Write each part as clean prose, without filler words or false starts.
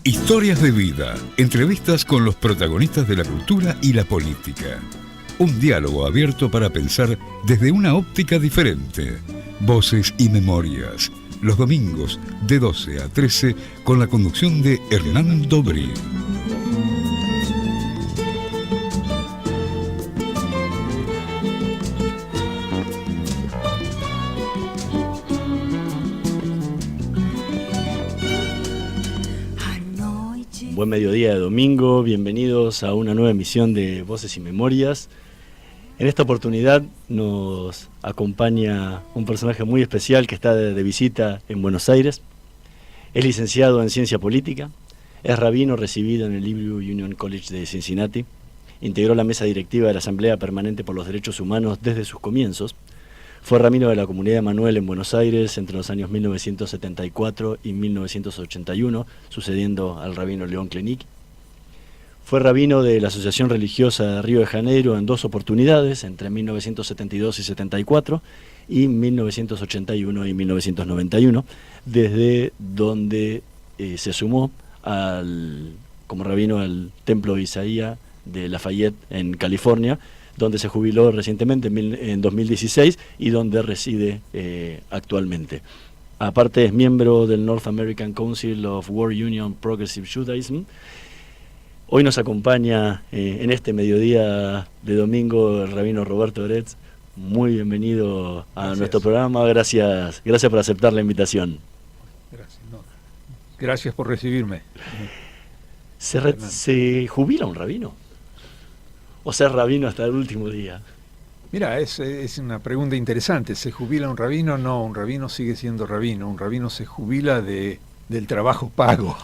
Historias de vida, entrevistas con los protagonistas de la cultura y la política. Un diálogo abierto para pensar desde una óptica diferente. Voces y memorias, los domingos de 12 a 13 con la conducción de Hernán Dobrí. Buen mediodía de domingo, bienvenidos a una nueva emisión de Voces y Memorias. En esta oportunidad nos acompaña un personaje muy especial que está de visita en Buenos Aires. Es licenciado en Ciencia Política, es rabino recibido en el Hebrew Union College de Cincinnati, integró la mesa directiva de la Asamblea Permanente por los Derechos Humanos desde sus comienzos, fue rabino de la Comunidad de Emanuel en Buenos Aires entre los años 1974 y 1981, sucediendo al rabino León Klenik. Fue rabino de la Asociación Religiosa de Río de Janeiro en dos oportunidades, entre 1972 y 74, y 1981 y 1991, desde donde se sumó como rabino al Templo de Isaías de Lafayette en California, donde se jubiló recientemente en 2016 y donde reside actualmente. Aparte es miembro del North American Council of World Union Progressive Judaism. Hoy nos acompaña en este mediodía de domingo el rabino Roberto Eretz. Muy bienvenido a nuestro programa. Gracias por aceptar la invitación. Gracias por recibirme. ¿Se jubila un rabino? ¿O ser rabino hasta el último día? Mira, es una pregunta interesante. ¿Se jubila un rabino? No, un rabino sigue siendo rabino. Un rabino se jubila del trabajo pago.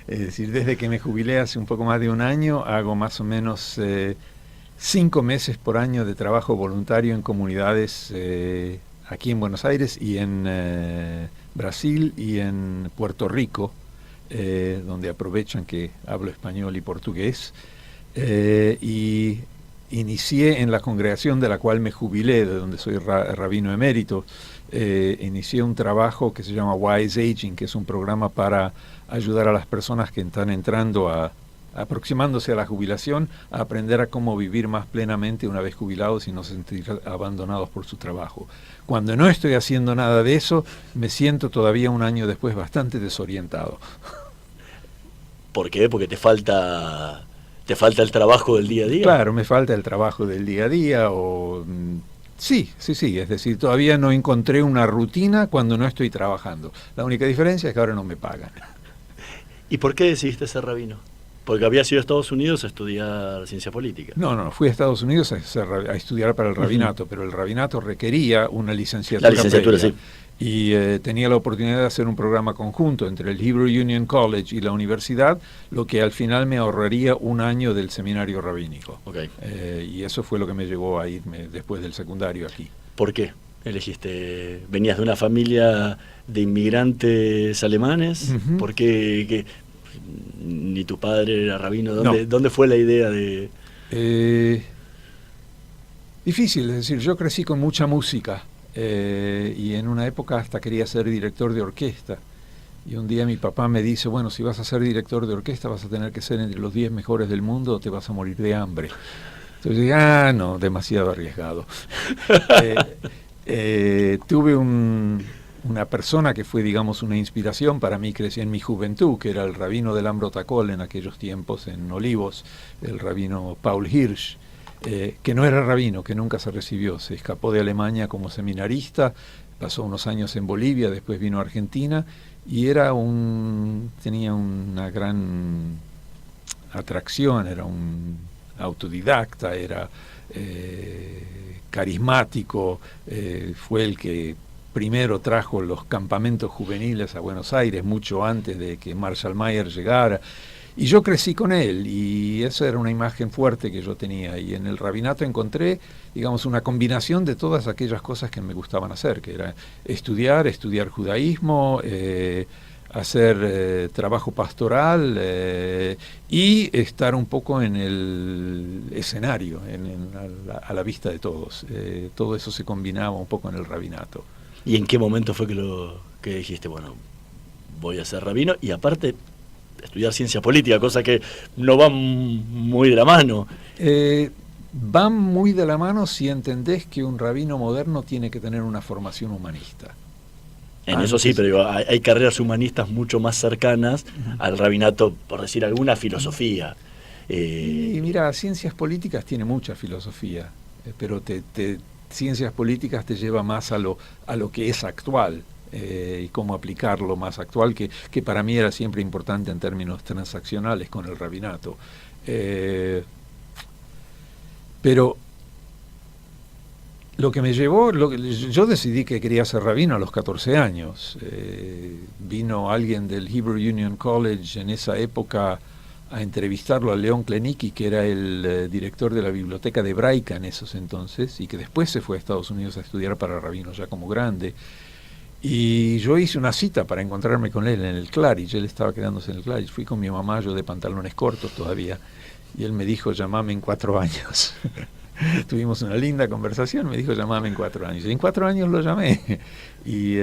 Es decir, desde que me jubilé hace un poco más de un año, hago más o menos 5 meses por año de trabajo voluntario en comunidades aquí en Buenos Aires y en Brasil y en Puerto Rico, donde aprovechan que hablo español y portugués. Y inicié en la congregación de la cual me jubilé, de donde soy rabino emérito. Inicié un trabajo que se llama Wise Aging, que es un programa para ayudar a las personas que están aproximándose a la jubilación, a aprender a cómo vivir más plenamente una vez jubilados y no sentir abandonados por su trabajo. Cuando no estoy haciendo nada de eso, me siento todavía un año después bastante desorientado. ¿Por qué? Porque te falta el trabajo del día a día. Claro, me falta el trabajo del día a día Sí, es decir, todavía no encontré una rutina cuando no estoy trabajando. La única diferencia es que ahora no me pagan. ¿Y por qué decidiste ser rabino? Porque habías ido a Estados Unidos a estudiar ciencia política. No, fui a Estados Unidos a estudiar para el rabinato, pero el rabinato requería una licenciatura. La licenciatura, previa. Sí. Y tenía la oportunidad de hacer un programa conjunto entre el Hebrew Union College y la universidad, lo que al final me ahorraría un año del seminario rabínico. Okay. Y eso fue lo que me llevó a irme después del secundario aquí. ¿Por qué venías de una familia de inmigrantes alemanes? Uh-huh. ¿Por qué ni tu padre era rabino? No. ¿Dónde fue la idea de...? Difícil, es decir, yo crecí con mucha música. Y en una época hasta quería ser director de orquesta. Y un día mi papá me dice, bueno, si vas a ser director de orquesta vas a tener que ser entre los 10 mejores del mundo o te vas a morir de hambre. Entonces dije, no, demasiado arriesgado. Tuve una persona que fue, digamos, una inspiración para mí, crecí en mi juventud, que era el rabino del Ambrotacol en aquellos tiempos en Olivos, el rabino Paul Hirsch. Que no era rabino, que nunca se recibió, se escapó de Alemania como seminarista, pasó unos años en Bolivia, después vino a Argentina y tenía una gran atracción, era un autodidacta, era carismático, fue el que primero trajo los campamentos juveniles a Buenos Aires, mucho antes de que Marshall Mayer llegara. Y yo crecí con él y esa era una imagen fuerte que yo tenía. Y en el rabinato encontré, digamos, una combinación de todas aquellas cosas que me gustaban hacer, que era estudiar judaísmo, hacer trabajo pastoral y estar un poco en el escenario, a la vista de todos. Todo eso se combinaba un poco en el rabinato. ¿Y en qué momento fue que dijiste, bueno, voy a ser rabino? Y aparte, estudiar ciencia política, cosa que no va muy de la mano. Van muy de la mano si entendés que un rabino moderno tiene que tener una formación humanista. En eso sí, pero digo, hay carreras humanistas mucho más cercanas al rabinato, por decir alguna, filosofía. Y mira, ciencias políticas tiene mucha filosofía, pero ciencias políticas te lleva más a lo que es actual, y cómo aplicarlo más actual, que para mí era siempre importante en términos transaccionales con el rabinato. Pero lo que me llevó, yo decidí que quería ser rabino a los 14 años. Vino alguien del Hebrew Union College en esa época a entrevistarlo a León Klenicki, que era el director de la biblioteca de hebraica en esos entonces, y que después se fue a Estados Unidos a estudiar para rabino ya como grande. Y yo hice una cita para encontrarme con él en el Claridge. Él estaba quedándose en el Claridge. Fui con mi mamá, yo de pantalones cortos todavía, y él me dijo, llamame en 4 años. Tuvimos una linda conversación, me dijo, llamame en 4 años. Y en 4 años lo llamé. Y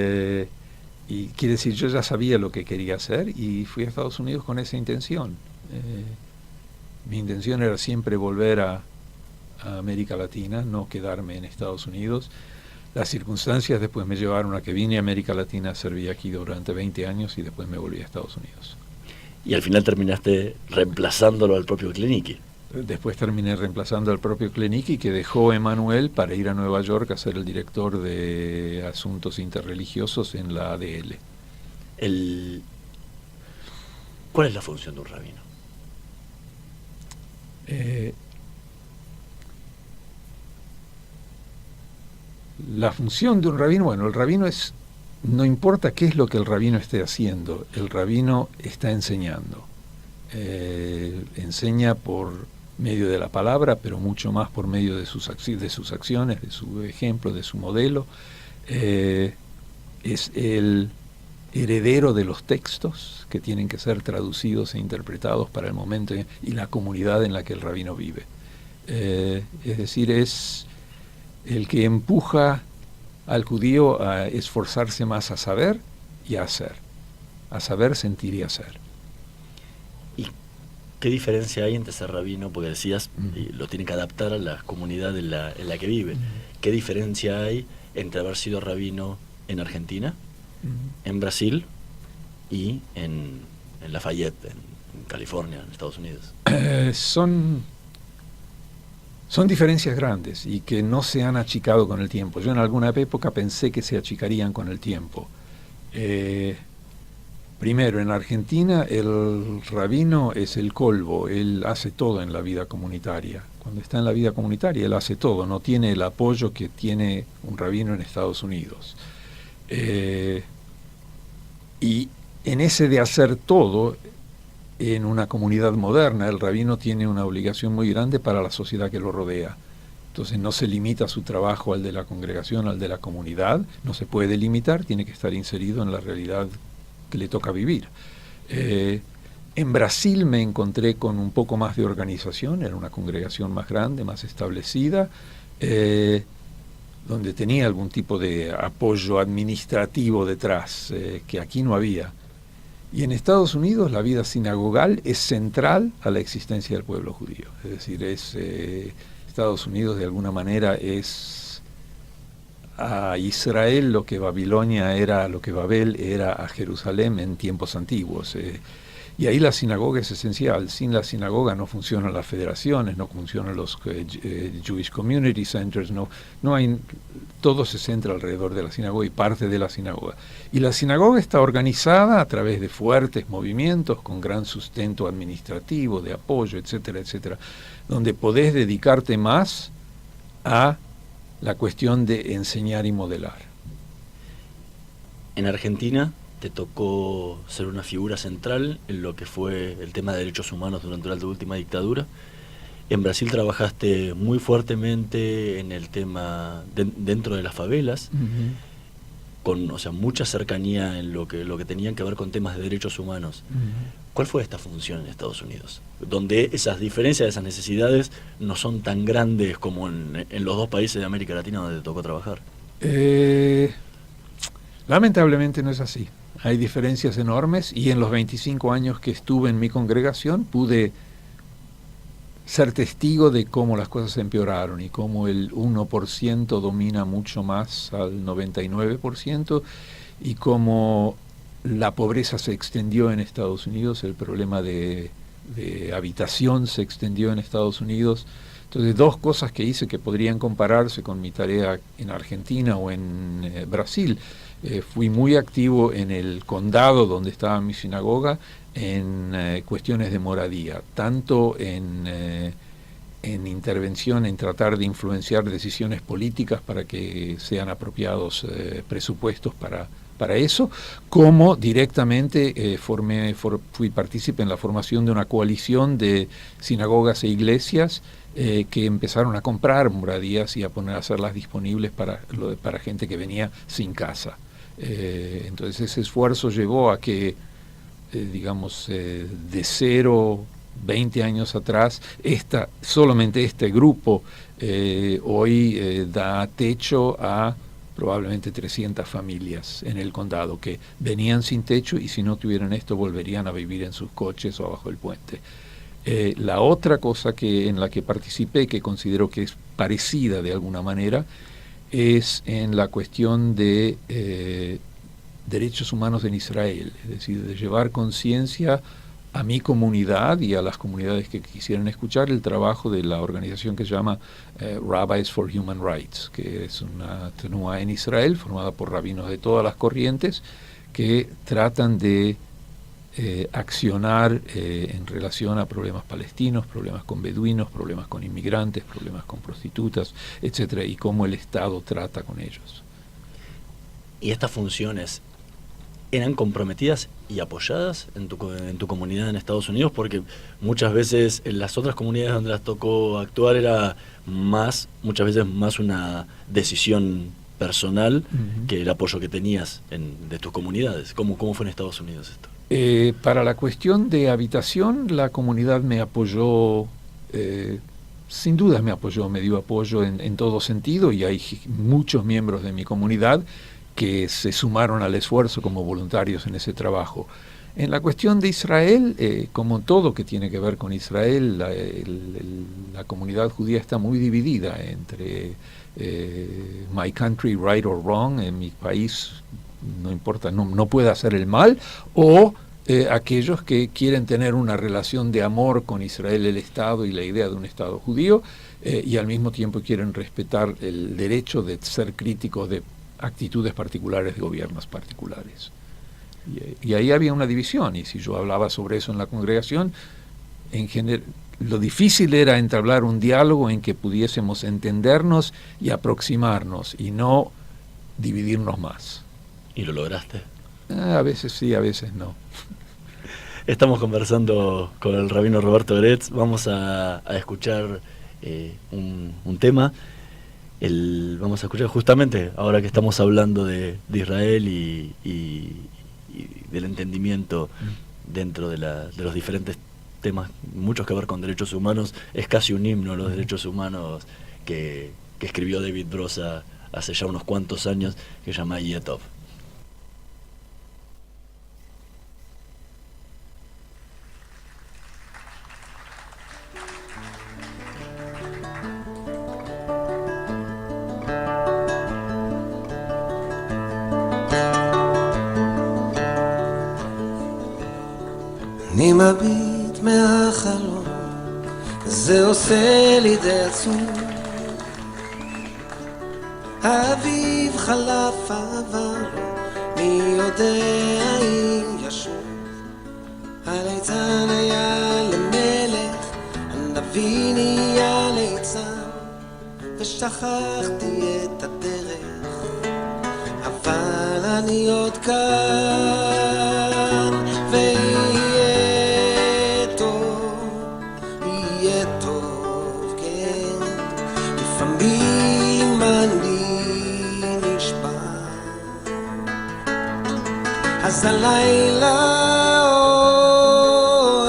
quiere decir, yo ya sabía lo que quería hacer y fui a Estados Unidos con esa intención. Mi intención era siempre volver a América Latina, no quedarme en Estados Unidos. Las circunstancias después me llevaron a que vine a América Latina, serví aquí durante 20 años y después me volví a Estados Unidos. Y al final terminaste reemplazándolo al propio Klenicki. Después terminé reemplazando al propio Klenicki, que dejó Emanuel para ir a Nueva York a ser el director de asuntos interreligiosos en la ADL. ¿Cuál es la función de un rabino? La función de un rabino, bueno, el rabino es, no importa qué es lo que el rabino esté haciendo, el rabino está enseñando. Enseña por medio de la palabra, pero mucho más por medio de sus acciones, de su ejemplo, de su modelo. Es el heredero de los textos que tienen que ser traducidos e interpretados para el momento y la comunidad en la que el rabino vive. Es decir, es el que empuja al judío a esforzarse más a saber y a hacer, a saber, sentir y hacer. ¿Y qué diferencia hay entre ser rabino? Porque decías, lo tiene que adaptar a la comunidad en la que vive. ¿Qué diferencia hay entre haber sido rabino en Argentina, en Brasil y en Lafayette, en California, en Estados Unidos? Son diferencias grandes y que no se han achicado con el tiempo. Yo en alguna época pensé que se achicarían con el tiempo. Primero, en Argentina el rabino es el colmo, él hace todo en la vida comunitaria. Cuando está en la vida comunitaria él hace todo, no tiene el apoyo que tiene un rabino en Estados Unidos. Y en ese de hacer todo, en una comunidad moderna, el rabino tiene una obligación muy grande para la sociedad que lo rodea. Entonces no se limita su trabajo al de la congregación, al de la comunidad, no se puede limitar, tiene que estar inserido en la realidad que le toca vivir. En Brasil me encontré con un poco más de organización, era una congregación más grande, más establecida, donde tenía algún tipo de apoyo administrativo detrás, que aquí no había. Y en Estados Unidos la vida sinagogal es central a la existencia del pueblo judío. Es decir, Estados Unidos de alguna manera es a Israel lo que Babilonia era, lo que Babel era a Jerusalén en tiempos antiguos. Y ahí la sinagoga es esencial. Sin la sinagoga no funcionan las federaciones, no funcionan los Jewish Community Centers, no hay, todo se centra alrededor de la sinagoga y parte de la sinagoga. Y la sinagoga está organizada a través de fuertes movimientos con gran sustento administrativo, de apoyo, etcétera, etcétera, donde podés dedicarte más a la cuestión de enseñar y modelar. En Argentina te tocó ser una figura central en lo que fue el tema de derechos humanos durante la última dictadura. En Brasil trabajaste muy fuertemente en el tema dentro de las favelas, con, o sea, mucha cercanía en lo que tenían que ver con temas de derechos humanos. ¿Cuál fue esta función en Estados Unidos? Donde esas diferencias, esas necesidades no son tan grandes como en los dos países de América Latina donde te tocó trabajar. Lamentablemente no es así. hay diferencias enormes, y en los 25 años que estuve en mi congregación pude ser testigo de cómo las cosas empeoraron y cómo el 1% domina mucho más al 99%, y cómo la pobreza se extendió en Estados Unidos, el problema de habitación se extendió en Estados Unidos. Entonces, dos cosas que hice que podrían compararse con mi tarea en Argentina o en Brasil. Fui muy activo en el condado donde estaba mi sinagoga en cuestiones de moradía, tanto en intervención, en tratar de influenciar decisiones políticas para que sean apropiados presupuestos para eso, como directamente fui partícipe en la formación de una coalición de sinagogas e iglesias que empezaron a comprar moradías y a hacerlas disponibles para gente que venía sin casa. Entonces ese esfuerzo llevó a que, digamos, de 20 años atrás, solamente este grupo hoy da techo a probablemente 300 familias en el condado que venían sin techo, y si no tuvieran esto volverían a vivir en sus coches o abajo el puente. La otra cosa en la que participé, que considero que es parecida de alguna manera, es en la cuestión de derechos humanos en Israel, es decir, de llevar conciencia a mi comunidad y a las comunidades que quisieran escuchar el trabajo de la organización que se llama Rabbis for Human Rights, que es una tenúa en Israel formada por rabinos de todas las corrientes que tratan de accionar en relación a problemas palestinos, problemas con beduinos, problemas con inmigrantes, problemas con prostitutas, etcétera, y cómo el Estado trata con ellos. ¿Y estas funciones eran comprometidas y apoyadas en tu comunidad en Estados Unidos? Porque muchas veces en las otras comunidades donde las tocó actuar era muchas veces más una decisión personal que el apoyo que tenías de tus comunidades. ¿Cómo fue en Estados Unidos esto? Para la cuestión de habitación, la comunidad me apoyó, sin duda me dio apoyo en todo sentido, y hay muchos miembros de mi comunidad que se sumaron al esfuerzo como voluntarios en ese trabajo. En la cuestión de Israel, como todo que tiene que ver con Israel, la comunidad judía está muy dividida entre my country, right or wrong, en mi país no importa, no puede hacer el mal, o aquellos que quieren tener una relación de amor con Israel, el Estado, y la idea de un Estado judío, y al mismo tiempo quieren respetar el derecho de ser críticos de actitudes particulares de gobiernos particulares. Y ahí había una división, y si yo hablaba sobre eso en la congregación, en general, lo difícil era entablar un diálogo en que pudiésemos entendernos y aproximarnos, y no dividirnos más. ¿Y lo lograste? A veces sí, a veces no. Estamos conversando con el rabino Roberto Gretz. Vamos a escuchar un tema. Vamos a escuchar justamente, ahora que estamos hablando de Israel y del entendimiento dentro de los diferentes temas, muchos que ver con derechos humanos. Es casi un himno los derechos humanos que escribió David Brosa hace ya unos cuantos años, que se llama Yetov. אני מביט מהחלום, זה עושה לי די עצוב. האביב חלף עבר, מי יודע אם ישוב. הליצן היה למלך, הנביא נהיה ליצן, ושכחתי את הדרך, אבל אני עוד כאן, אז הלילה,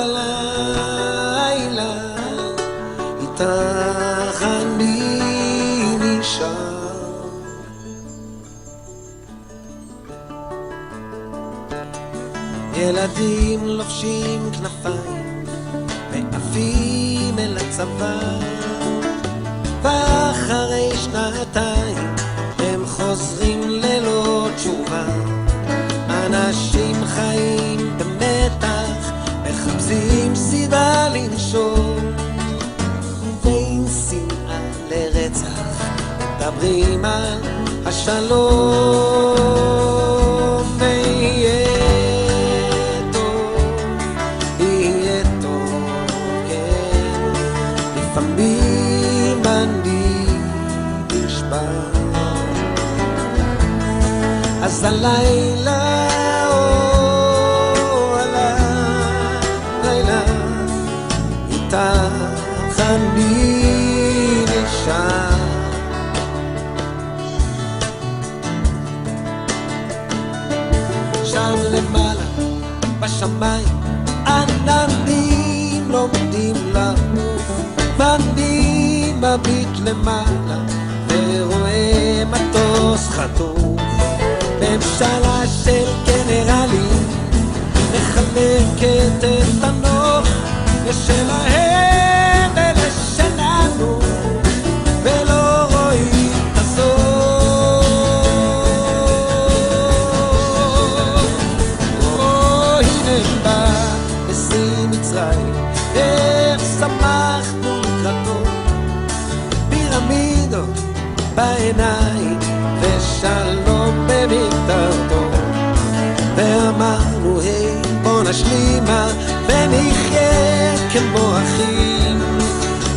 הלילה, איתך אני נשאר. ילדים לובשים כנפיים ועפים אל הצבא, ואחרי שנתיים הם חוזרים ללא תשובה. אנשים חיים במתח, מחפשים סיבה לנשום, בין שנאה לרצח מדברים על השלום. ויהיה טוב, כן, לפעמים אני נשבר. אז הלילה, הלילה, איתך אני נשאר. שם למעלה בשמיים עננים לומדים לעוף, ואני מביט למעלה ורואה מטוס חטוף, ממשלה של גנרלים מחלקת את הנוף לשלהם ולשלנו, ולא רואים את הסוף. הנה בא נשיא מצרים, איך שמחנו לקראתו, פירמידות בעיניים ושלום במקטרתו, ואמרנו היי בוא נשלימה ונחיה כמו אחים,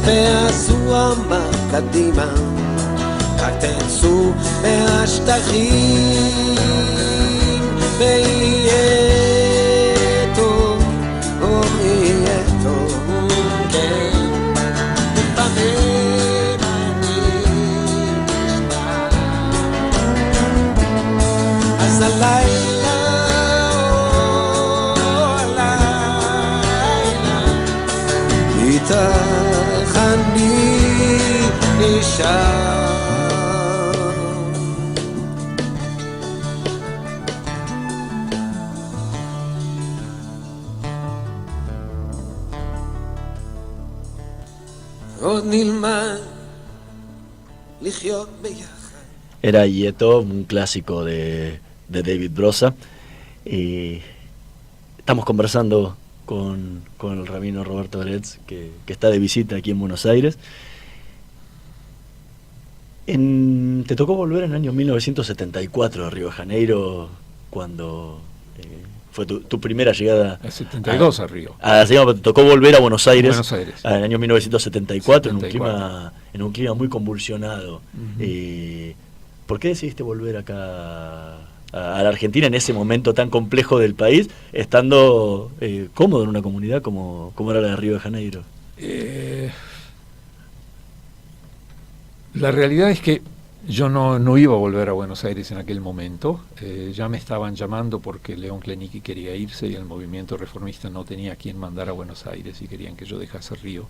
ואז הוא אמר קדימה רק תצאו מהשטחים. ויהיה טוב, יהיה טוב, כן, לפעמים אני נשמע. אז הלילה, הלילה, איתך אני נשאר. עוד נלמד לחיות ביחד. Era Yetov, un clásico de David Brosa. Estamos conversando con el rabino Roberto Eretz, que está de visita aquí en Buenos Aires. Te tocó volver en el año 1974 a Río de Janeiro, cuando fue tu primera llegada. El 72 a Río. Te tocó volver a Buenos Aires, en el año 1974, 74. En un clima muy convulsionado. ¿Por qué decidiste volver acá a la Argentina en ese momento tan complejo del país, estando cómodo en una comunidad como era la de Río de Janeiro? La realidad es que yo no iba a volver a Buenos Aires en aquel momento. Ya me estaban llamando porque León Klenicki quería irse y el movimiento reformista no tenía a quién mandar a Buenos Aires y querían que yo dejase Río.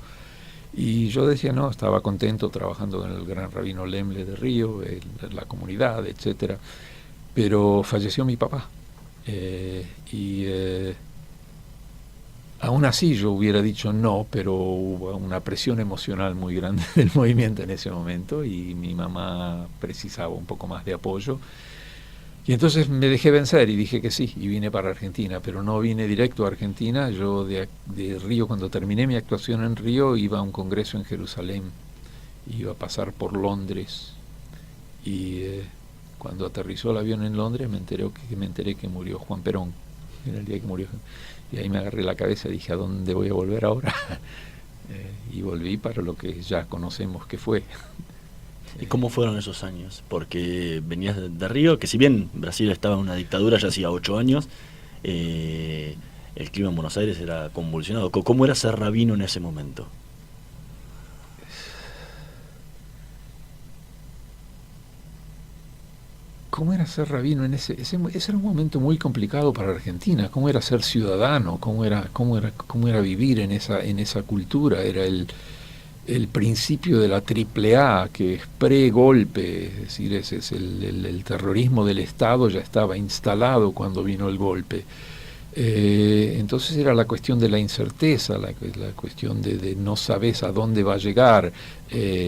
Y yo decía no, estaba contento trabajando en el gran rabino Lemle de Río, en la comunidad, etcétera. Pero falleció mi papá. Aún así yo hubiera dicho no, pero hubo una presión emocional muy grande del movimiento en ese momento y mi mamá precisaba un poco más de apoyo. Y entonces me dejé vencer y dije que sí, y vine para Argentina, pero no vine directo a Argentina. Yo de Río, cuando terminé mi actuación en Río, iba a un congreso en Jerusalén, iba a pasar por Londres, y cuando aterrizó el avión en Londres me enteré que murió Juan Perón, era el día que murió, y ahí me agarré la cabeza y dije, ¿a dónde voy a volver ahora? Y volví para lo que ya conocemos que fue. ¿Y cómo fueron esos años? Porque venías de Río, que si bien Brasil estaba en una dictadura ya hacía 8 años, el clima en Buenos Aires era convulsionado. ¿Cómo era ser rabino en ese momento? ¿Cómo era ser rabino en ese era un momento muy complicado para Argentina? ¿Cómo era ser ciudadano? ¿Cómo era vivir en esa cultura? Era el principio de la AAA, que es pre-golpe, es decir, el terrorismo del Estado ya estaba instalado cuando vino el golpe. Entonces era la cuestión de la incerteza, la cuestión de no sabes a dónde va a llegar.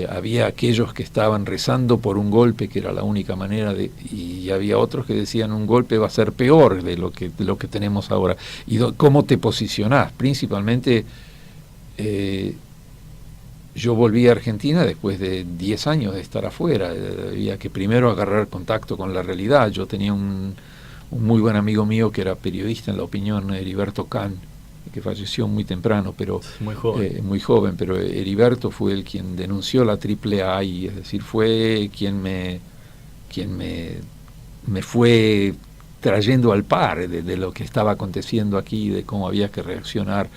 Había aquellos que estaban rezando por un golpe que era la única manera y había otros que decían un golpe va a ser peor de lo que tenemos ahora. Y cómo te posicionás, principalmente. Yo volví a Argentina después de 10 años de estar afuera. Había que primero agarrar contacto con la realidad. Yo tenía un muy buen amigo mío que era periodista en La Opinión, Heriberto Kahn, que falleció muy temprano, pero muy joven, pero Heriberto fue el quien denunció la AAA, y es decir, fue quien me fue trayendo al par de lo que estaba aconteciendo aquí, de cómo había que reaccionar.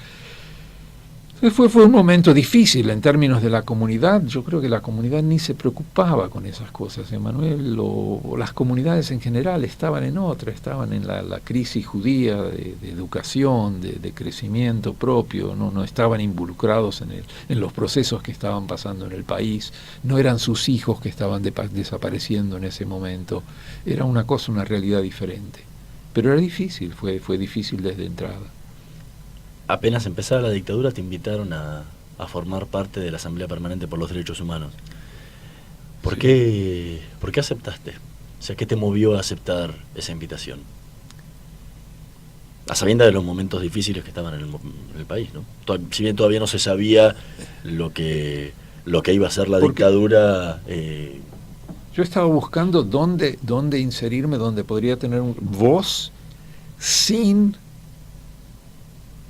Fue un momento difícil en términos de la comunidad. Yo creo que la comunidad ni se preocupaba con esas cosas, Emanuel, o las comunidades en general estaban en otra, estaban en la crisis judía de educación, de crecimiento propio, no estaban involucrados en los procesos que estaban pasando en el país, no eran sus hijos que estaban desapareciendo en ese momento, era una realidad diferente. Pero era difícil, fue difícil desde entrada. Apenas empezaba la dictadura te invitaron a formar parte de la Asamblea Permanente por los Derechos Humanos. ¿Por qué aceptaste? O sea, ¿qué te movió a aceptar esa invitación? A sabiendas de los momentos difíciles que estaban en el país, ¿no? Si bien todavía no se sabía lo que iba a ser la dictadura. Yo estaba buscando dónde inserirme, dónde podría tener voz sin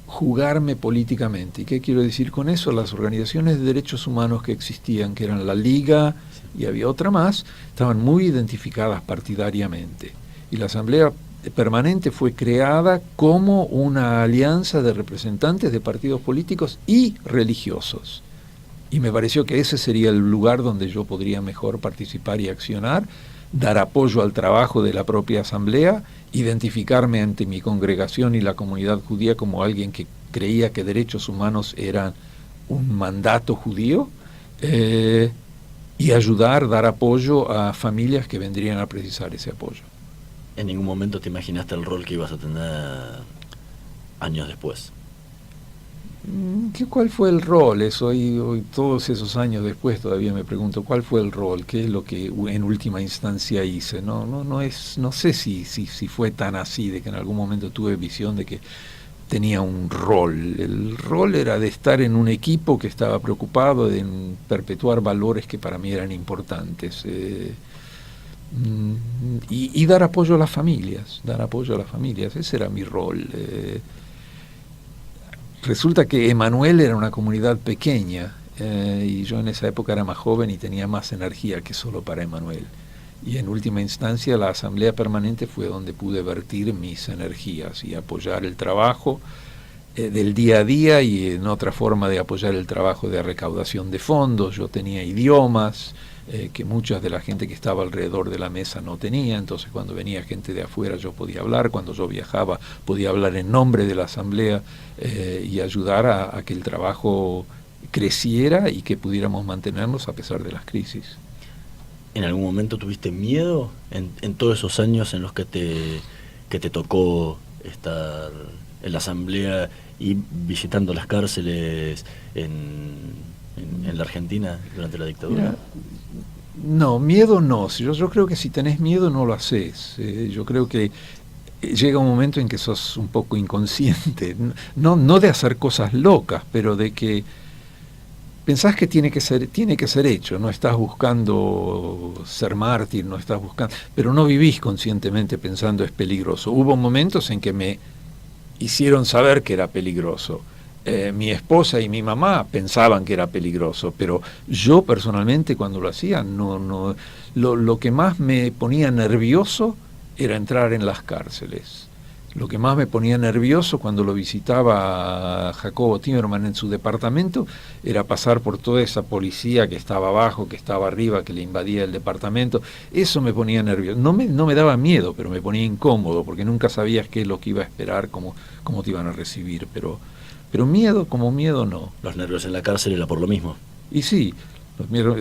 jugarme políticamente. ¿Y qué quiero decir con eso? Las organizaciones de derechos humanos que existían, que eran la Liga y había otra más, estaban muy identificadas partidariamente. Y la Asamblea Permanente fue creada como una alianza de representantes de partidos políticos y religiosos. Y me pareció que ese sería el lugar donde yo podría mejor participar y accionar, dar apoyo al trabajo de la propia Asamblea, identificarme ante mi congregación y la comunidad judía como alguien que creía que derechos humanos eran un mandato judío, y ayudar, dar apoyo a familias que vendrían a precisar ese apoyo. ¿En ningún momento te imaginaste el rol que ibas a tener años después? ¿Cuál fue el rol? Hoy, todos esos años después, todavía me pregunto cuál fue el rol, qué es lo que en última instancia hice. No sé si fue tan así, de que en algún momento tuve visión de que tenía un rol. El rol era de estar en un equipo que estaba preocupado de perpetuar valores que para mí eran importantes, y dar apoyo a las familias, ese era mi rol. Resulta que Emanuel era una comunidad pequeña, y yo en esa época era más joven y tenía más energía que solo para Emanuel. Y en última instancia la Asamblea Permanente fue donde pude vertir mis energías y apoyar el trabajo del día a día, y en otra forma de apoyar el trabajo de recaudación de fondos. Yo tenía idiomas que mucha de la gente que estaba alrededor de la mesa no tenía, entonces cuando venía gente de afuera yo podía hablar, cuando yo viajaba podía hablar en nombre de la Asamblea, y ayudar a que el trabajo creciera y que pudiéramos mantenernos a pesar de las crisis. ¿En algún momento tuviste miedo en todos esos años en los que te tocó estar en la Asamblea y visitando las cárceles en la Argentina durante la dictadura? Mira, no, miedo no. Yo creo que si tenés miedo no lo haces. Yo creo que llega un momento en que sos un poco inconsciente, no de hacer cosas locas, pero de que pensás que tiene que ser hecho. No estás buscando ser mártir, pero no vivís conscientemente pensando es peligroso. Hubo momentos en que me hicieron saber que era peligroso. Mi esposa y mi mamá pensaban que era peligroso, pero yo personalmente cuando lo hacía, lo que más me ponía nervioso era entrar en las cárceles. Lo que más me ponía nervioso cuando lo visitaba a Jacobo Timerman en su departamento era pasar por toda esa policía que estaba abajo, que estaba arriba, que le invadía el departamento. Eso me ponía nervioso. No me daba miedo, pero me ponía incómodo, porque nunca sabías qué es lo que iba a esperar, cómo te iban a recibir. Pero miedo, como miedo, no. Los nervios en la cárcel era por lo mismo. Y sí, los miedos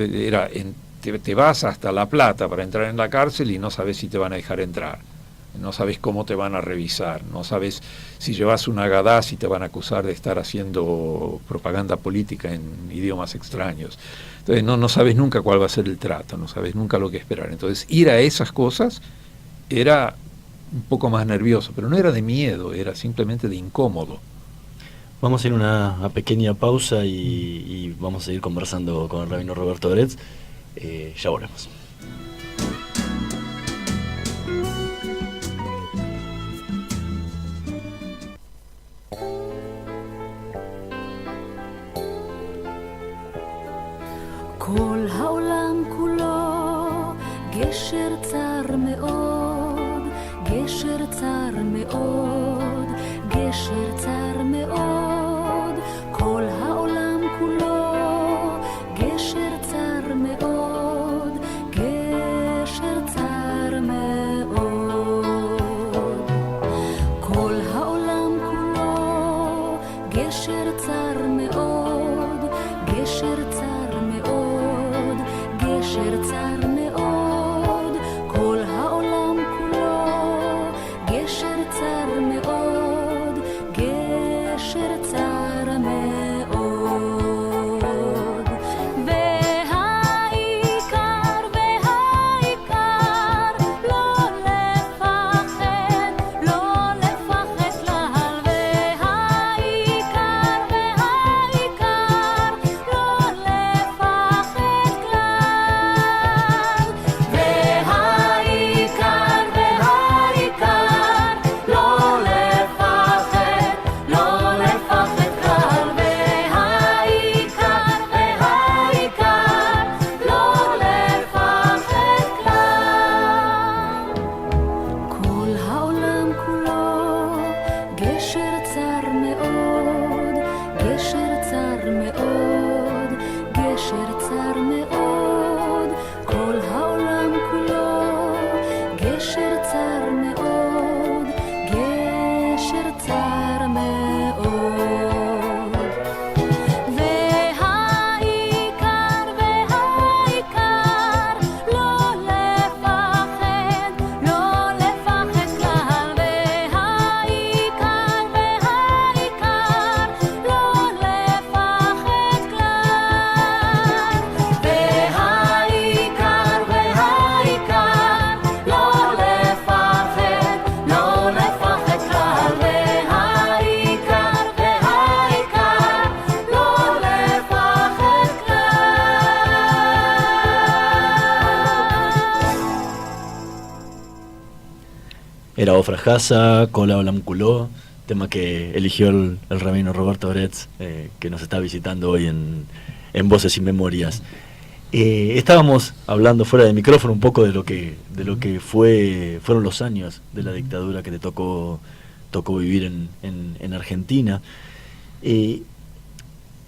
te vas hasta La Plata para entrar en la cárcel y no sabes si te van a dejar entrar. no sabes cómo te van a revisar, no sabes si llevas una Agadá, si te van a acusar de estar haciendo propaganda política en idiomas extraños. Entonces no sabes nunca cuál va a ser el trato, no sabes nunca lo que esperar. Entonces ir a esas cosas era un poco más nervioso, pero no era de miedo, era simplemente de incómodo. Vamos a ir a una pequeña pausa y vamos a seguir conversando con el rabino Roberto Oretz. Ya volvemos. כל העולם כולו גשר צר מאוד, גשר צר מאוד, גשר צר מאוד. כל העולם כולו גשר צר מאוד, גשר צר מאוד. כל העולם כולו גשר צר מאוד, גשר צר מאוד, גשר צר מאוד. כל העולם כולו גשר צר מאוד, גשר צר מאוד. והעיקר, והעיקר, לא לפחד, לא לפחד כלל. והעיקר, והעיקר, לא לפחד כלל. והעיקר, והעיקר, לא לפחד, לא לפחד כלל. והעיקר, והעיקר, לא לפחד כלל. כל העולם כולו גשר צר מאוד, גשר צר מאוד, גשר צר מאוד. כל העולם כולו גשר צר מאוד, גשר צר מאוד. והעיקר, והעיקר, לא לפחד, לא לפחד כלל. והעיקר, והעיקר, לא לפחד כלל. והעיקר, והעיקר, לא לפחד, לא לפחד כלל. והעיקר, והעיקר, לא לפחד כלל. Era Ofra Hasa, Kola Olam Kuló, tema que eligió el rabino Roberto Oretz, que nos está visitando hoy en Voces y Memorias. Estábamos hablando fuera de micrófono un poco de lo que fueron los años de la dictadura que te tocó vivir en Argentina. Y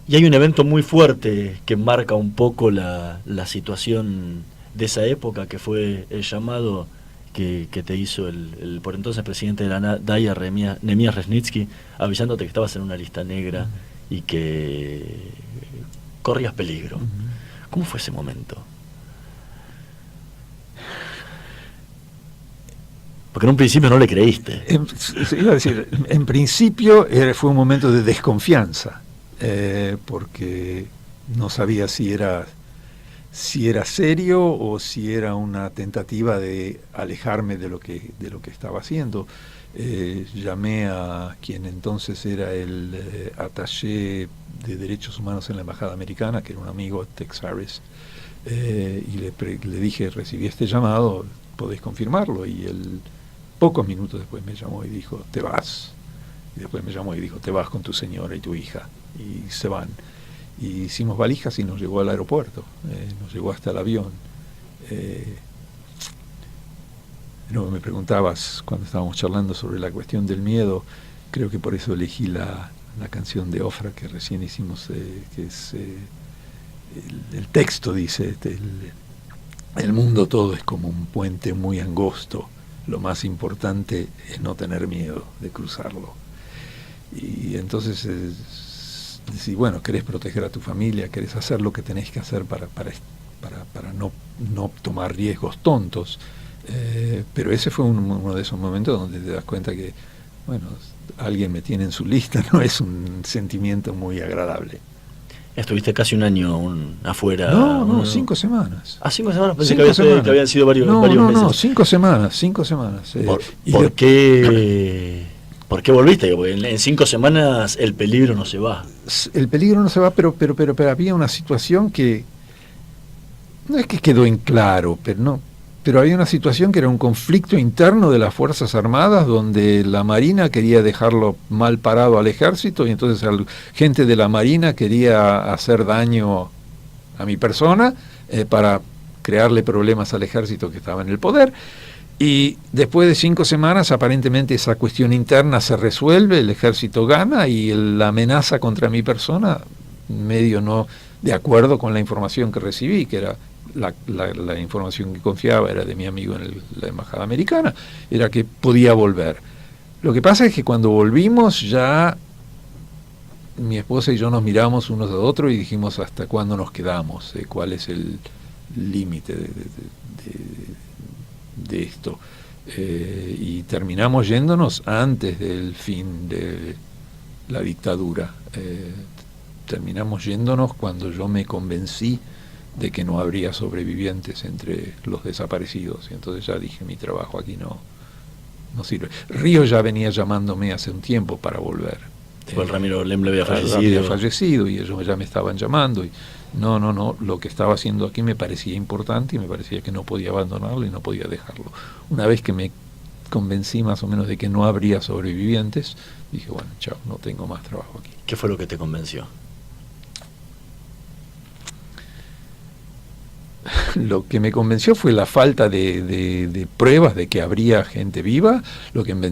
hay un evento muy fuerte que marca un poco la situación de esa época, que fue el llamado que te hizo el por entonces presidente de la DAIA, Nehemías Resnitsky, avisándote que estabas en una lista negra y que corrías peligro. ¿Cómo fue ese momento? Porque en un principio no le creíste. Iba a decir, en principio fue un momento de desconfianza, porque no sabía si era serio o si era una tentativa de alejarme de lo que estaba haciendo. Llamé a quien entonces era el attaché de Derechos Humanos en la Embajada Americana, que era un amigo, Tex Harris, y le dije, recibí este llamado, ¿podés confirmarlo? Y él, pocos minutos después, me llamó y dijo, te vas. Y después me llamó y dijo, te vas con tu señora y tu hija. Y se van. Y hicimos valijas y nos llevó al aeropuerto, nos llevó hasta el avión. No, me preguntabas cuando estábamos charlando sobre la cuestión del miedo, creo que por eso elegí la canción de Ofra que recién hicimos, que es el texto dice, el mundo todo es como un puente muy angosto, lo más importante es no tener miedo de cruzarlo. Y entonces si bueno, querés proteger a tu familia, querés hacer lo que tenés que hacer para no tomar riesgos tontos, Pero ese fue uno de esos momentos donde te das cuenta que, bueno, alguien me tiene en su lista, no es un sentimiento muy agradable. Estuviste casi un año afuera. No, 5 semanas. 5 semanas, pensé 5 semanas. que habían sido varios meses. No, 5 semanas. ¿Por qué volviste? Porque en 5 semanas el peligro no se va. El peligro no se va, pero había una situación que no es que quedó en claro, pero había una situación que era un conflicto interno de las Fuerzas Armadas, donde la Marina quería dejarlo mal parado al ejército, y entonces gente de la Marina quería hacer daño a mi persona para crearle problemas al ejército que estaba en el poder. Y después de 5 semanas, aparentemente esa cuestión interna se resuelve, el ejército gana, y la amenaza contra mi persona, medio no de acuerdo con la información que recibí, que era la información que confiaba, era de mi amigo en la embajada americana, era que podía volver. Lo que pasa es que cuando volvimos, ya mi esposa y yo nos miramos unos a otros y dijimos hasta cuándo nos quedamos, cuál es el límite de esto. Y terminamos yéndonos antes del fin de la dictadura. Terminamos yéndonos cuando yo me convencí de que no habría sobrevivientes entre los desaparecidos, y entonces ya dije, mi trabajo aquí no sirve. Río ya venía llamándome hace un tiempo para volver. El Ramiro Lemble había fallecido y ellos ya me estaban llamando, y no, lo que estaba haciendo aquí me parecía importante y me parecía que no podía abandonarlo y no podía dejarlo. Una vez que me convencí más o menos de que no habría sobrevivientes, dije, bueno, chao, no tengo más trabajo aquí. ¿Qué fue lo que te convenció? Lo que me convenció fue la falta de pruebas de que habría gente viva. Lo que me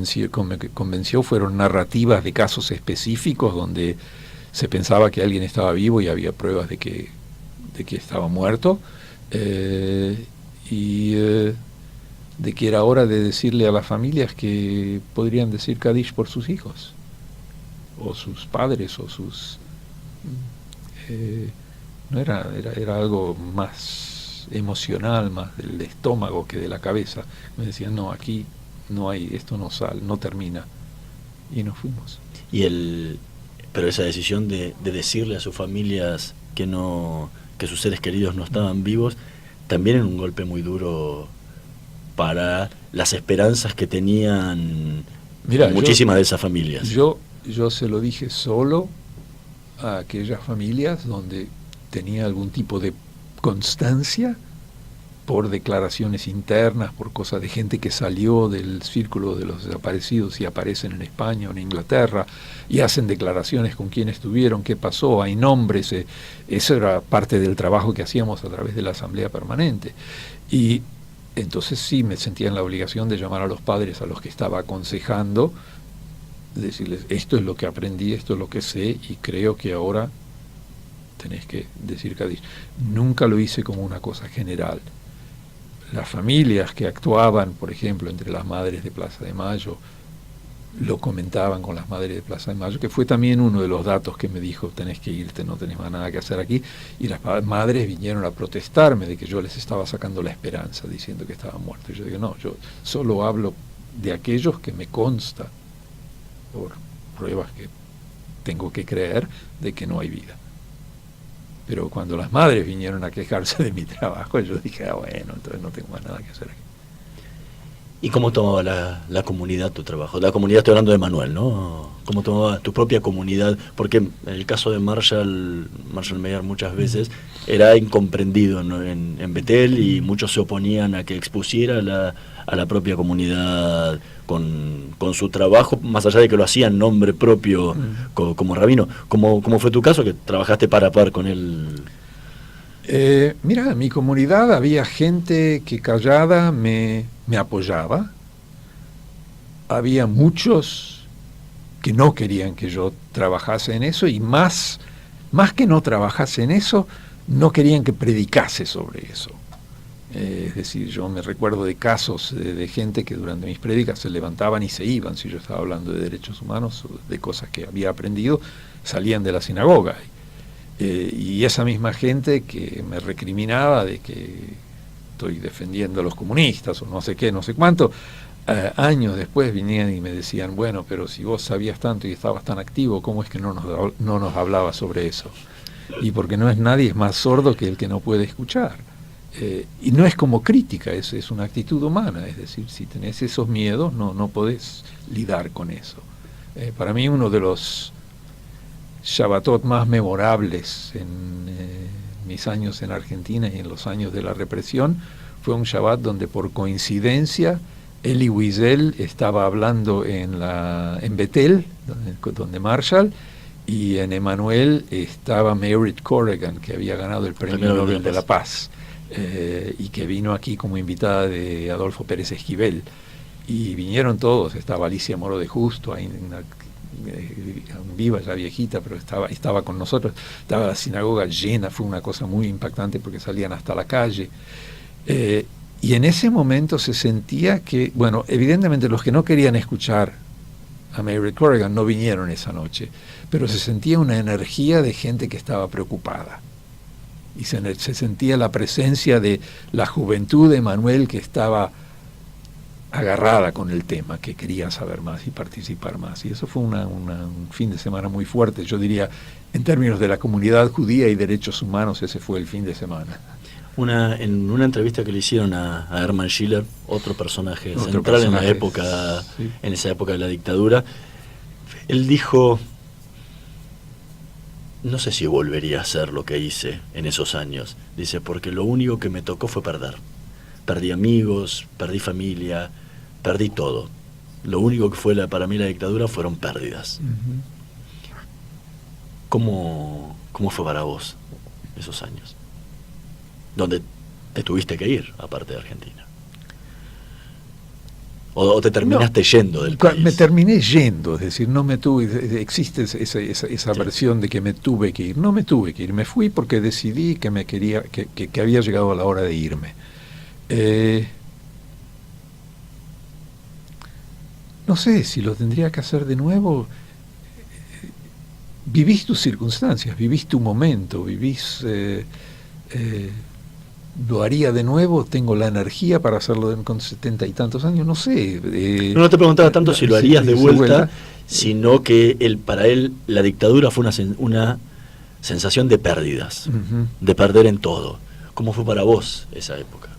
convenció fueron narrativas de casos específicos donde se pensaba que alguien estaba vivo y había pruebas de que estaba muerto, y de que era hora de decirle a las familias que podrían decir Kadish por sus hijos o sus padres o sus no era algo más emocional, más del estómago que de la cabeza. Me decían, no, aquí no hay, esto no sale, no termina, y nos fuimos. Pero esa decisión de decirle a sus familias que sus seres queridos no estaban vivos, también era un golpe muy duro para las esperanzas que tenían muchísimas de esas familias. Yo se lo dije solo a aquellas familias donde tenía algún tipo de constancia por declaraciones internas, por cosas de gente que salió del círculo de los desaparecidos y aparecen en España o en Inglaterra y hacen declaraciones con quién estuvieron, qué pasó, hay nombres. Eso era parte del trabajo que hacíamos a través de la Asamblea Permanente. Y entonces sí me sentía en la obligación de llamar a los padres a los que estaba aconsejando, decirles, esto es lo que aprendí, esto es lo que sé, y creo que ahora tenés que decir Kadish. Nunca lo hice como una cosa general. Las familias que actuaban, por ejemplo, entre las madres de Plaza de Mayo, lo comentaban con las madres de Plaza de Mayo, que fue también uno de los datos que me dijo, tenés que irte, no tenés más nada que hacer aquí, y las madres vinieron a protestarme de que yo les estaba sacando la esperanza, diciendo que estaban muertos. Y yo digo, no, yo solo hablo de aquellos que me consta, por pruebas que tengo que creer, de que no hay vida. Pero cuando las madres vinieron a quejarse de mi trabajo, yo dije, bueno, entonces no tengo más nada que hacer aquí. ¿Y cómo tomaba la comunidad tu trabajo? La comunidad, estoy hablando de Manuel, ¿no? ¿Cómo tomaba tu propia comunidad? Porque en el caso de Marshall Meyer muchas veces era incomprendido, ¿no? en Betel, y muchos se oponían a que expusiera a la propia comunidad con su trabajo, más allá de que lo hacía en nombre propio como rabino. ¿Cómo fue tu caso, que trabajaste par a par con él? Mira, en mi comunidad había gente que callada me apoyaba. Había muchos que no querían que yo trabajase en eso, y más que no trabajase en eso, no querían que predicase sobre eso. Es decir, yo me recuerdo de casos de gente que durante mis prédicas se levantaban y se iban. Si yo estaba hablando de derechos humanos, de cosas que había aprendido, salían de la sinagoga. Y esa misma gente que me recriminaba de que estoy defendiendo a los comunistas o no sé qué, no sé cuánto. Años después vinían y me decían, bueno, pero si vos sabías tanto y estabas tan activo, ¿cómo es que no nos hablabas sobre eso? Y porque no es nadie es más sordo que el que no puede escuchar. Y no es como crítica, es una actitud humana, es decir, si tenés esos miedos no podés lidar con eso. Para mí uno de los Shabbatot más memorables en mis años en Argentina y en los años de la represión fue un Shabbat donde por coincidencia Elie Wiesel estaba hablando en Bethel, donde Marshall, y en Emanuel estaba Merritt Corrigan, que había ganado el Premio Nobel de la Paz, y que vino aquí como invitada de Adolfo Pérez Esquivel. Y vinieron todos, estaba Alicia Moro de Justo, ahí viva ya viejita, pero estaba con nosotros, estaba la sinagoga llena, fue una cosa muy impactante porque salían hasta la calle. Y en ese momento se sentía que, bueno, evidentemente los que no querían escuchar a Merritt Corrigan no vinieron esa noche, pero se sentía una energía de gente que estaba preocupada. Y se sentía la presencia de la juventud de Manuel que estaba agarrada con el tema, que quería saber más y participar más. Y eso fue un fin de semana muy fuerte. Yo diría, en términos de la comunidad judía y derechos humanos, ese fue el fin de semana. En una entrevista que le hicieron a Hermann Schiller, otro personaje central en la época, sí, en esa época de la dictadura, él dijo: no sé si volvería a hacer lo que hice en esos años. Dice, porque lo único que me tocó fue perder. Perdí amigos, perdí familia, perdí todo. Lo único que fue para mí la dictadura fueron pérdidas. Uh-huh. ¿Cómo fue para vos esos años? ¿Dónde te tuviste que ir, aparte de Argentina? ¿O te terminaste yendo del país? Me terminé yendo, es decir, no me tuve, existe esa versión de que me tuve que ir. No me tuve que ir, me fui porque decidí que me quería, que había llegado la hora de irme. No sé si lo tendría que hacer de nuevo. Vivís tus circunstancias, vivís tu momento, vivís... ¿Lo haría de nuevo? ¿Tengo la energía para hacerlo con 70 y tantos años? No sé. No te preguntaba tanto si lo harías de vuelta, sino que para él la dictadura fue una sensación de pérdidas, uh-huh, de perder en todo. ¿Cómo fue para vos esa época?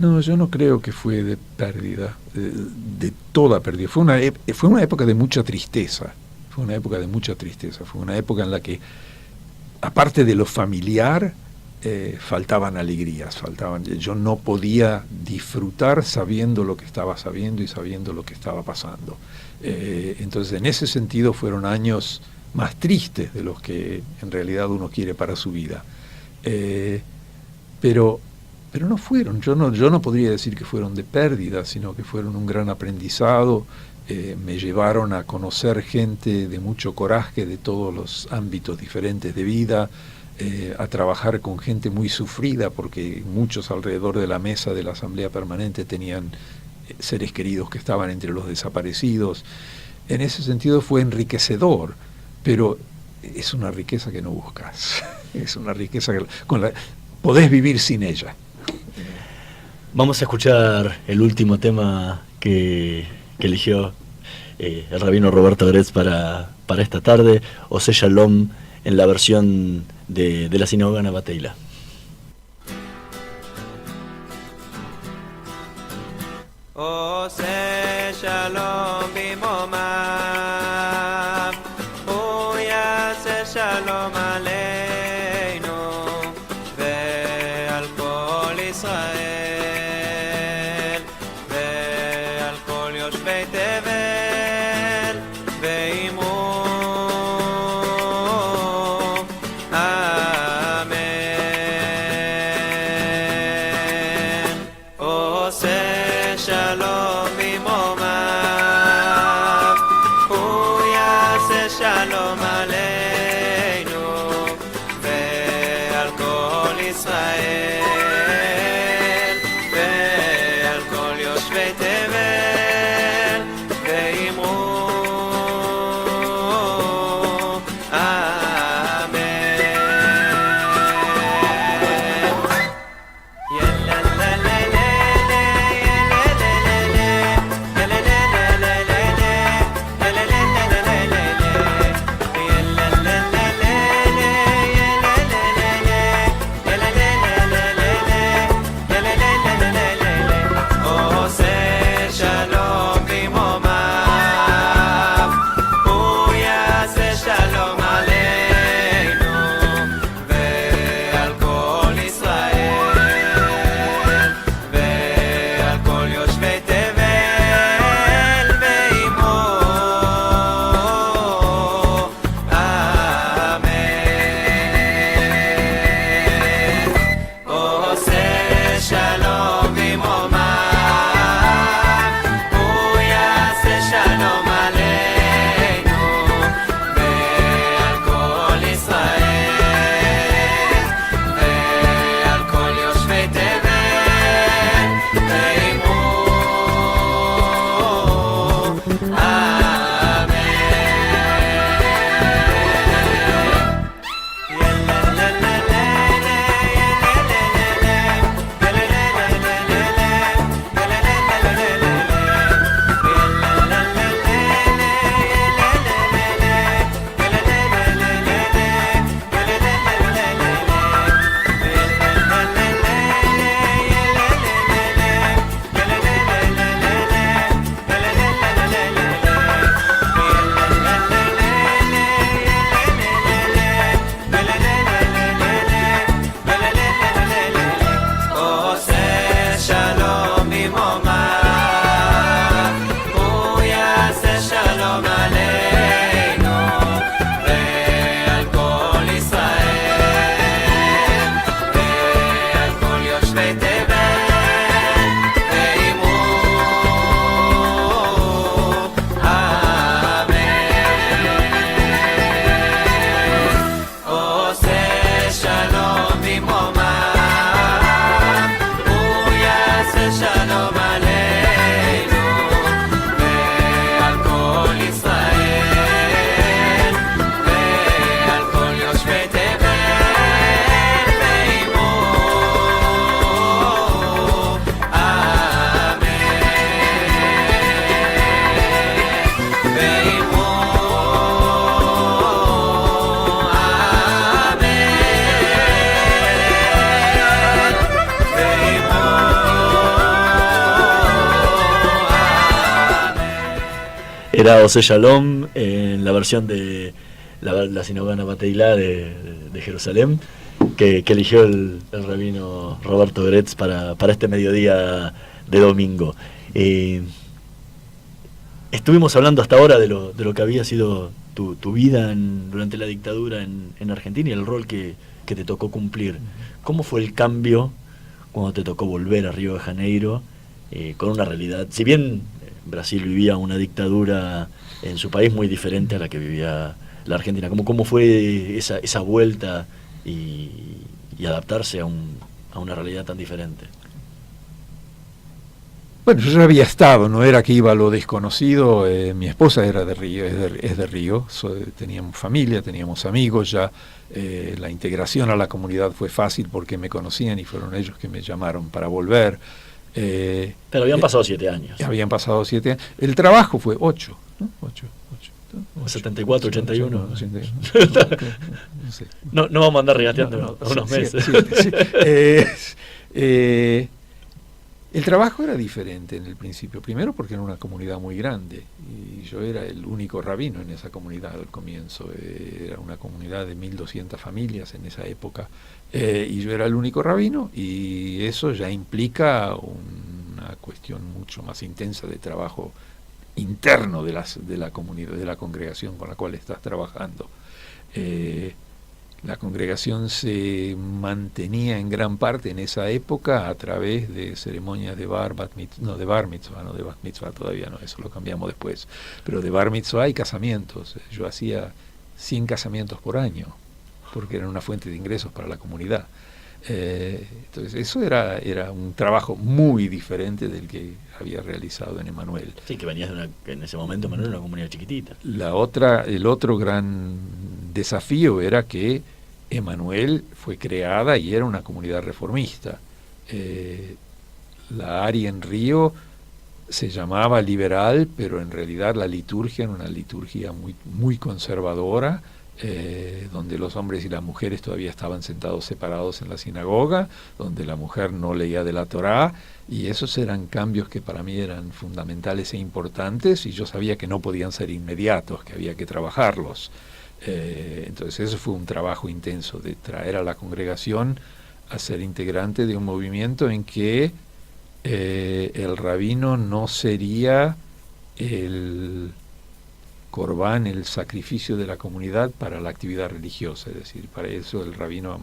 No, yo no creo que fue de pérdida, de toda pérdida. Fue una época de mucha tristeza. Fue una época de mucha tristeza. Fue una época en la que, aparte de lo familiar, faltaban alegrías, yo no podía disfrutar sabiendo lo que estaba sabiendo y sabiendo lo que estaba pasando. Entonces, en ese sentido, fueron años más tristes de los que en realidad uno quiere para su vida. Pero no fueron, yo no podría decir que fueron de pérdida, sino que fueron un gran aprendizado. Me llevaron a conocer gente de mucho coraje de todos los ámbitos diferentes de vida, a trabajar con gente muy sufrida, porque muchos alrededor de la mesa de la Asamblea Permanente tenían seres queridos que estaban entre los desaparecidos. En ese sentido fue enriquecedor, pero es una riqueza que no buscas, es una riqueza que podés vivir sin ella. Vamos a escuchar el último tema que eligió el rabino Roberto Gretz para esta tarde, Ose Shalom, en la versión de la sinagoga Nabateila. Ose Shalom bimomam, uyase Shalom aleinu, ve'al kol Israel. Israel, ועל כל יושבי תבל, Era Ose Shalom en la versión de la sinagoga Nabateilá de Jerusalén, que eligió el rabino Roberto Gretz para este mediodía de domingo. Estuvimos hablando hasta ahora de lo que había sido tu vida durante la dictadura en Argentina y el rol que te tocó cumplir. ¿Cómo fue el cambio cuando te tocó volver a Río de Janeiro con una realidad? Si bien Brasil vivía una dictadura en su país muy diferente a la que vivía la Argentina, ¿cómo fue esa vuelta y adaptarse a una realidad tan diferente? Bueno, yo ya había estado, no era que iba a lo desconocido. Mi esposa era de Río, es de Río. Teníamos familia, teníamos amigos ya. La integración a la comunidad fue fácil porque me conocían y fueron ellos que me llamaron para volver. Pero habían pasado 7 años. Habían pasado 7 años. El trabajo fue 8, ¿no? 8. 74, 81. No sé. No vamos a andar regateando unos meses. El trabajo era diferente en el principio, primero porque era una comunidad muy grande y yo era el único rabino en esa comunidad al comienzo. Era una comunidad de 1.200 familias en esa época y yo era el único rabino, y eso ya implica una cuestión mucho más intensa de trabajo interno de la comunidad, de la congregación con la cual estás trabajando. La congregación se mantenía en gran parte en esa época a través de ceremonias de bar mitzvah todavía no, eso lo cambiamos después, pero de bar mitzvah y casamientos. Yo hacía 100 casamientos por año, porque eran una fuente de ingresos para la comunidad. Entonces eso era un trabajo muy diferente del que había realizado en Emanuel. Sí, que venías en ese momento Emanuel era una comunidad chiquitita. El otro gran desafío era que Emanuel fue creada y era una comunidad reformista. La área en Río se llamaba liberal, pero en realidad la liturgia era una liturgia muy, muy conservadora, donde los hombres y las mujeres todavía estaban sentados separados en la sinagoga, donde la mujer no leía de la Torá, y esos eran cambios que para mí eran fundamentales e importantes, y yo sabía que no podían ser inmediatos, que había que trabajarlos. Entonces eso fue un trabajo intenso, de traer a la congregación a ser integrante de un movimiento en que el rabino no sería el corbán, el sacrificio de la comunidad para la actividad religiosa. Es decir, para eso el rabino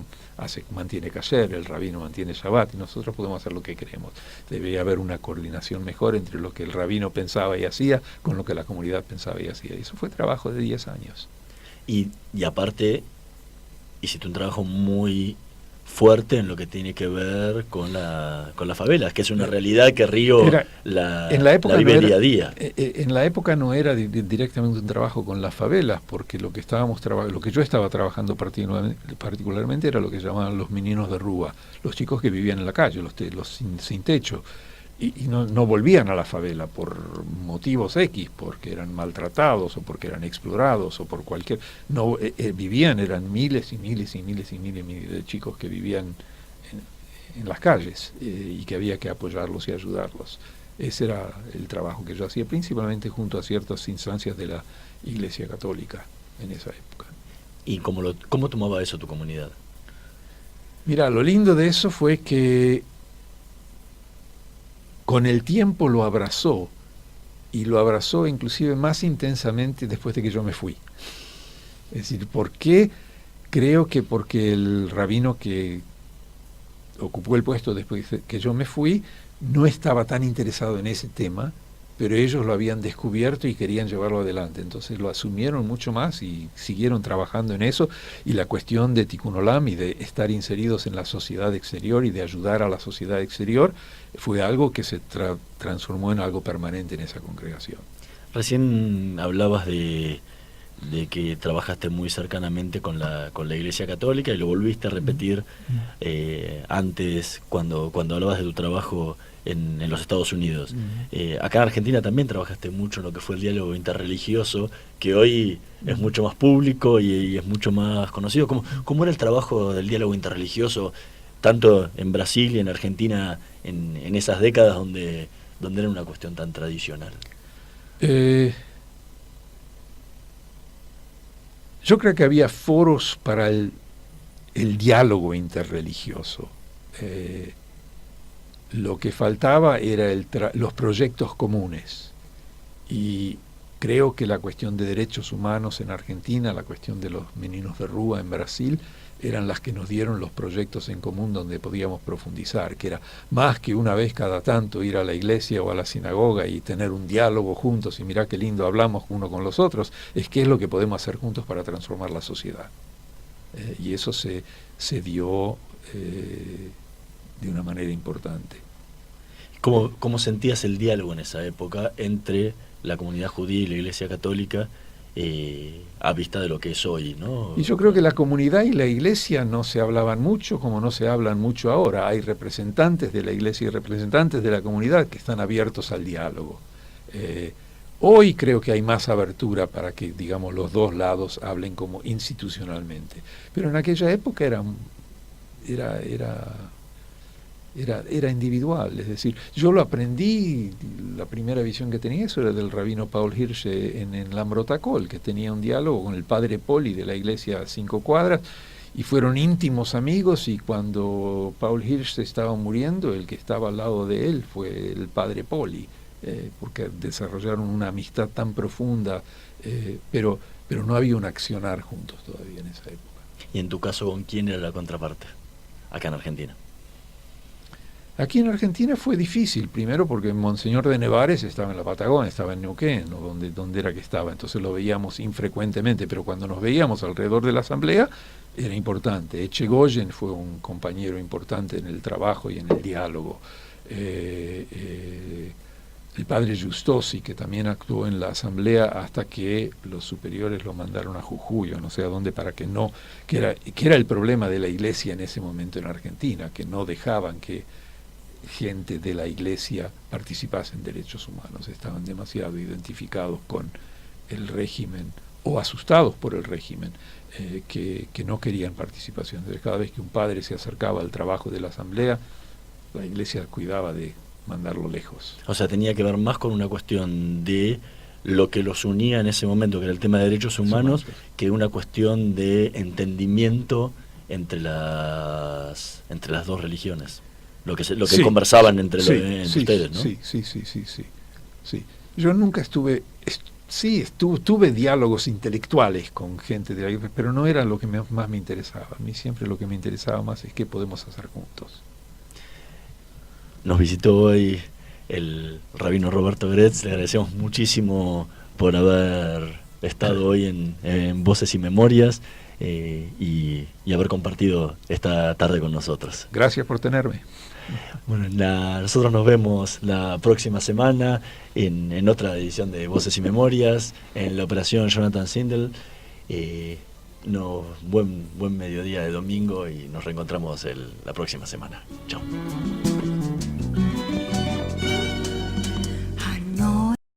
mantiene kasher, el rabino mantiene Shabbat, y nosotros podemos hacer lo que queremos. Debería haber una coordinación mejor entre lo que el rabino pensaba y hacía con lo que la comunidad pensaba y hacía. Y eso fue trabajo de 10 años. Y aparte, hiciste un trabajo muy fuerte en lo que tiene que ver con las favelas, que es una realidad que Río la vive día a día. En la época no era directamente un trabajo con las favelas, porque lo que yo estaba trabajando particularmente era lo que llamaban los meninos de rúa, los chicos que vivían en la calle, los sin techo. Y no volvían a la favela por motivos X, porque eran maltratados o porque eran explorados o por cualquier... eran miles y miles y miles y miles de chicos que vivían en las calles y que había que apoyarlos y ayudarlos. Ese era el trabajo que yo hacía, principalmente junto a ciertas instancias de la Iglesia Católica en esa época. ¿Y cómo tomaba eso tu comunidad? Mira, lo lindo de eso fue que con el tiempo lo abrazó, y lo abrazó inclusive más intensamente después de que yo me fui. Es decir, ¿por qué? Creo que porque el rabino que ocupó el puesto después que yo me fui no estaba tan interesado en ese tema, pero ellos lo habían descubierto y querían llevarlo adelante. Entonces lo asumieron mucho más y siguieron trabajando en eso. Y la cuestión de Tikkun Olam y de estar inseridos en la sociedad exterior y de ayudar a la sociedad exterior fue algo que se transformó en algo permanente en esa congregación. Recién hablabas de que trabajaste muy cercanamente con la Iglesia Católica, y lo volviste a repetir antes cuando hablabas de tu trabajo en los Estados Unidos. Acá en Argentina también trabajaste mucho en lo que fue el diálogo interreligioso, que hoy es mucho más público y es mucho más conocido. ¿Cómo era el trabajo del diálogo interreligioso, tanto en Brasil y en Argentina, en esas décadas donde era una cuestión tan tradicional? Yo creo que había foros para el diálogo interreligioso. Lo que faltaba era los proyectos comunes. Y creo que la cuestión de derechos humanos en Argentina, la cuestión de los meninos de rúa en Brasil, eran las que nos dieron los proyectos en común donde podíamos profundizar, que era más que una vez cada tanto ir a la iglesia o a la sinagoga y tener un diálogo juntos y mirá qué lindo hablamos uno con los otros, es qué es lo que podemos hacer juntos para transformar la sociedad. Y eso se dio de una manera importante. ¿Cómo sentías el diálogo en esa época entre la comunidad judía y la Iglesia Católica a vista de lo que es hoy, ¿no? Y yo creo que la comunidad y la iglesia no se hablaban mucho como no se hablan mucho ahora. Hay representantes de la iglesia y representantes de la comunidad que están abiertos al diálogo. Hoy creo que hay más abertura para que, digamos, los dos lados hablen como institucionalmente. Pero en aquella época era individual, es decir, yo lo aprendí, la primera visión que tenía eso era del rabino Paul Hirsch en Lambrotacol, que tenía un diálogo con el padre Poli de la iglesia a 5 cuadras, y fueron íntimos amigos, y cuando Paul Hirsch estaba muriendo, el que estaba al lado de él fue el padre Poli, porque desarrollaron una amistad tan profunda, pero no había un accionar juntos todavía en esa época. ¿Y en tu caso con quién era la contraparte, acá en Argentina? Aquí en Argentina fue difícil, primero porque Monseñor de Nevares estaba en la Patagonia, estaba en Neuquén, o donde era que estaba, entonces lo veíamos infrecuentemente, pero cuando nos veíamos alrededor de la asamblea era importante. Echegoyen fue un compañero importante en el trabajo y en el diálogo. El padre Justosi, que también actuó en la asamblea hasta que los superiores lo mandaron a Jujuy, o no sé a dónde, para que no, que era el problema de la iglesia en ese momento en Argentina, que no dejaban que gente de la iglesia participase en derechos humanos, estaban demasiado identificados con el régimen o asustados por el régimen, que no querían participación. Entonces, cada vez que un padre se acercaba al trabajo de la asamblea, la iglesia cuidaba de mandarlo lejos. O sea, tenía que ver más con una cuestión de lo que los unía en ese momento, que era el tema de derechos humanos, que una cuestión de entendimiento entre las dos religiones. Lo que sí, conversaban entre ustedes, ¿no? Sí. Yo nunca tuve diálogos intelectuales con gente de la iglesia, pero no era lo que más me interesaba. A mí siempre lo que me interesaba más es qué podemos hacer juntos. Nos visitó hoy el rabino Roberto Gretz, le agradecemos muchísimo por haber estado hoy en Voces y Memorias y haber compartido esta tarde con nosotros. Gracias por tenerme. Bueno, nosotros nos vemos la próxima semana en otra edición de Voces y Memorias, en la operación Jonathan Sindel. Buen mediodía de domingo y nos reencontramos la próxima semana. Chao.